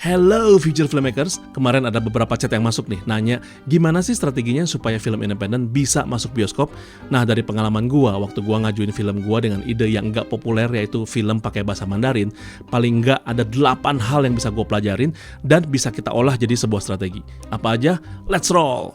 Hello future filmmakers, kemarin ada beberapa chat yang masuk nih, nanya gimana sih strateginya supaya film independen bisa masuk bioskop? Nah dari pengalaman gua, waktu gua ngajuin film gua dengan ide yang nggak populer yaitu film pakai bahasa Mandarin, paling nggak ada 8 hal yang bisa gua pelajarin dan bisa kita olah jadi sebuah strategi. Apa aja? Let's roll!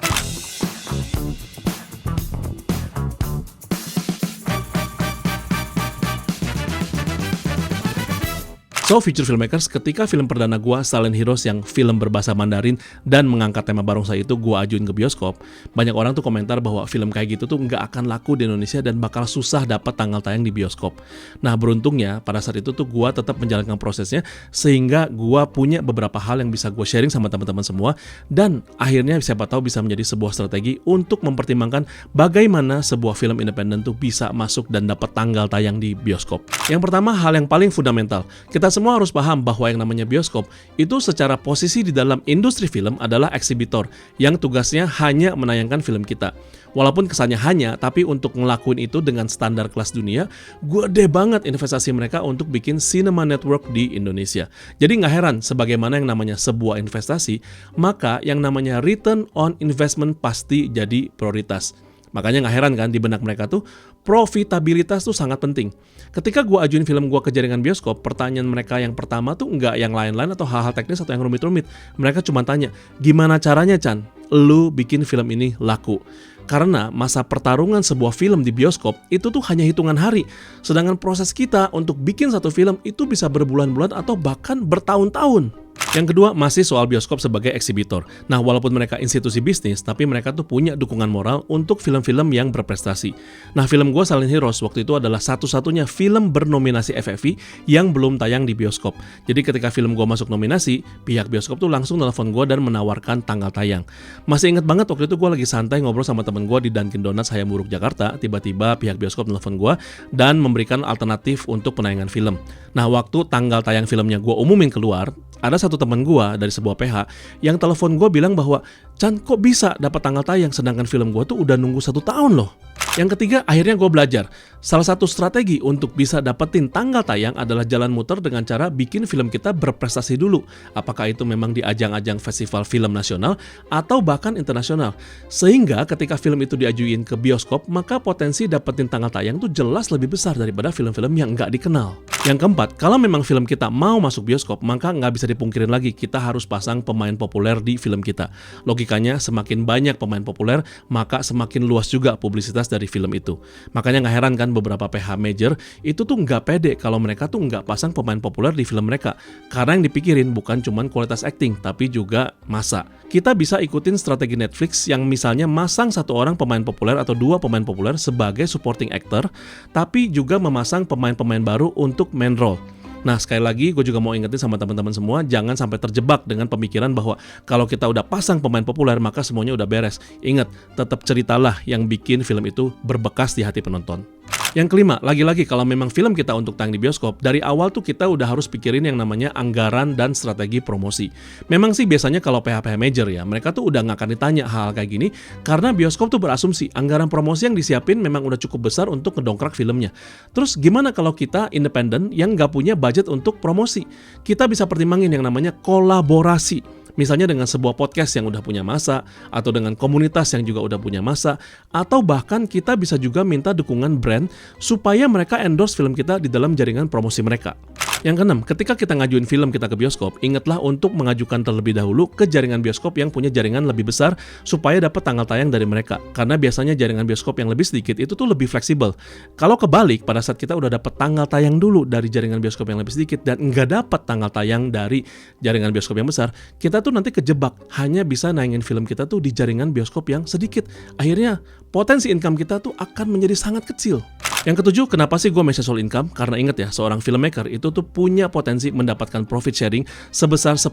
So, future filmmakers, ketika film perdana gua Silent Heroes yang film berbahasa Mandarin dan mengangkat tema barongsai itu gua ajuin ke bioskop, banyak orang tuh komentar bahwa film kayak gitu tuh nggak akan laku di Indonesia dan bakal susah dapat tanggal tayang di bioskop. Nah, beruntungnya pada saat itu tuh gua tetap menjalankan prosesnya sehingga gua punya beberapa hal yang bisa gua sharing sama teman-teman semua dan akhirnya siapa tahu bisa menjadi sebuah strategi untuk mempertimbangkan bagaimana sebuah film independen tuh bisa masuk dan dapat tanggal tayang di bioskop. Yang pertama, hal yang paling fundamental, kita semua harus paham bahwa yang namanya bioskop itu secara posisi di dalam industri film adalah eksibitor yang tugasnya hanya menayangkan film kita. Walaupun kesannya hanya, tapi untuk ngelakuin itu dengan standar kelas dunia, gede banget investasi mereka untuk bikin cinema network di Indonesia. Jadi nggak heran, sebagaimana yang namanya sebuah investasi, maka yang namanya return on investment pasti jadi prioritas. Makanya nggak heran kan di benak mereka tuh profitabilitas tuh sangat penting. Ketika gue ajuin film gue ke jaringan bioskop, pertanyaan mereka yang pertama tuh nggak yang lain-lain atau hal-hal teknis atau yang rumit-rumit. Mereka cuma tanya, gimana caranya Chan, lu bikin film ini laku? Karena masa pertarungan sebuah film di bioskop itu tuh hanya hitungan hari. Sedangkan proses kita untuk bikin satu film itu bisa berbulan-bulan atau bahkan bertahun-tahun. Yang kedua, masih soal bioskop sebagai eksibitor. Nah, walaupun mereka institusi bisnis, tapi mereka tuh punya dukungan moral untuk film-film yang berprestasi. Nah, film gue Silent Heroes waktu itu adalah satu-satunya film bernominasi FFI yang belum tayang di bioskop. Jadi ketika film gue masuk nominasi, pihak bioskop tuh langsung nelfon gue dan menawarkan tanggal tayang. Masih ingat banget waktu itu gue lagi santai ngobrol sama temen gue di Dunkin Donuts Hayamuruk Jakarta, tiba-tiba pihak bioskop nelfon gue dan memberikan alternatif untuk penayangan film. Nah, waktu tanggal tayang filmnya gue umumin keluar, ada satu teman gue dari sebuah PH yang telepon gue bilang bahwa Chan, kok bisa dapat tanggal tayang sedangkan film gue tuh udah nunggu 1 tahun loh. Yang ketiga, akhirnya gue belajar. Salah satu strategi untuk bisa dapetin tanggal tayang adalah jalan muter dengan cara bikin film kita berprestasi dulu. Apakah itu memang di ajang-ajang festival film nasional atau bahkan internasional. Sehingga ketika film itu diajuin ke bioskop, maka potensi dapetin tanggal tayang tuh jelas lebih besar daripada film-film yang nggak dikenal. Yang keempat, kalau memang film kita mau masuk bioskop, maka nggak bisa dipungkirin lagi kita harus pasang pemain populer di film kita. Logikanya, semakin banyak pemain populer, maka semakin luas juga publisitas dari film itu. Makanya nggak heran kan beberapa PH major itu tuh nggak pede kalau mereka tuh nggak pasang pemain populer di film mereka. Karena yang dipikirin bukan cuman kualitas acting, tapi juga masa. Kita bisa ikutin strategi Netflix yang misalnya masang 1 orang pemain populer atau 2 pemain populer sebagai supporting actor, tapi juga memasang pemain-pemain baru untuk main role. Nah, sekali lagi gue juga mau ingetin sama teman-teman semua, jangan sampai terjebak dengan pemikiran bahwa kalau kita udah pasang pemain populer maka semuanya udah beres. Ingat, tetap ceritalah yang bikin film itu berbekas di hati penonton. Yang kelima, lagi-lagi kalau memang film kita untuk tayang di bioskop, dari awal tuh kita udah harus pikirin yang namanya anggaran dan strategi promosi. Memang sih biasanya kalau PH-PH major ya, mereka tuh udah nggak akan ditanya hal kayak gini, karena bioskop tuh berasumsi anggaran promosi yang disiapin memang udah cukup besar untuk ngedongkrak filmnya. Terus gimana kalau kita independen yang nggak punya budget untuk promosi? Kita bisa pertimbangin yang namanya kolaborasi. Misalnya dengan sebuah podcast yang udah punya masa, atau dengan komunitas yang juga udah punya masa, atau bahkan kita bisa juga minta dukungan brand supaya mereka endorse film kita di dalam jaringan promosi mereka. Yang keenam, ketika kita ngajuin film kita ke bioskop, ingatlah untuk mengajukan terlebih dahulu ke jaringan bioskop yang punya jaringan lebih besar supaya dapat tanggal tayang dari mereka. Karena biasanya jaringan bioskop yang lebih sedikit itu tuh lebih fleksibel. Kalau kebalik, pada saat kita udah dapat tanggal tayang dulu dari jaringan bioskop yang lebih sedikit dan nggak dapat tanggal tayang dari jaringan bioskop yang besar, kita tuh nanti kejebak hanya bisa nayangin film kita tuh di jaringan bioskop yang sedikit. Akhirnya, potensi income kita tuh akan menjadi sangat kecil. Yang ketujuh, kenapa sih gue mention soal income? Karena ingat ya, seorang filmmaker itu tuh punya potensi mendapatkan profit sharing sebesar 10.000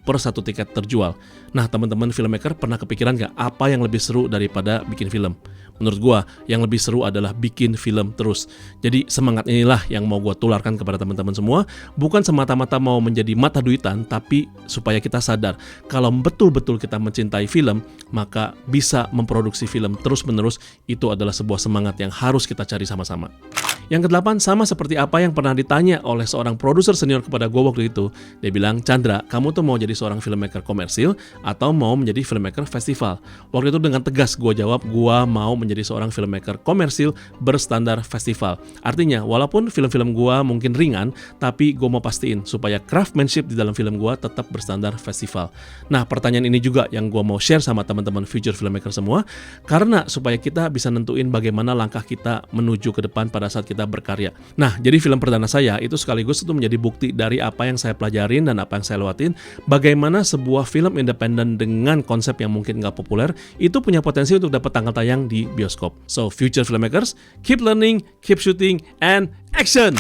per 1 tiket terjual. Nah, teman-teman filmmaker pernah kepikiran gak apa yang lebih seru daripada bikin film? Menurut gue, yang lebih seru adalah bikin film terus. Jadi semangat inilah yang mau gue tularkan kepada teman-teman semua. Bukan semata-mata mau menjadi mata duitan, tapi supaya kita sadar kalau betul-betul kita mencintai film, maka bisa memproduksi film terus-menerus. Itu adalah sebuah semangat yang harus kita cari sama-sama. Yang kedelapan, sama seperti apa yang pernah ditanya oleh seorang produser senior kepada gue waktu itu. Dia bilang, Chandra, kamu tuh mau jadi seorang filmmaker komersil atau mau menjadi filmmaker festival? Waktu itu dengan tegas gue jawab, gue mau menjadi seorang filmmaker komersil berstandar festival. Artinya, walaupun film-film gue mungkin ringan, tapi gue mau pastiin supaya craftsmanship di dalam film gue tetap berstandar festival. Nah, pertanyaan ini juga yang gue mau share sama teman-teman future filmmaker semua, karena supaya kita bisa nentuin bagaimana langkah kita menuju ke depan pada saat kita berkarya. Nah, jadi film perdana saya itu sekaligus itu menjadi bukti dari apa yang saya pelajarin dan apa yang saya lewatin, bagaimana sebuah film independen dengan konsep yang mungkin nggak populer, itu punya potensi untuk dapat tanggal tayang di bioskop. So, future filmmakers, keep learning, keep shooting, and action!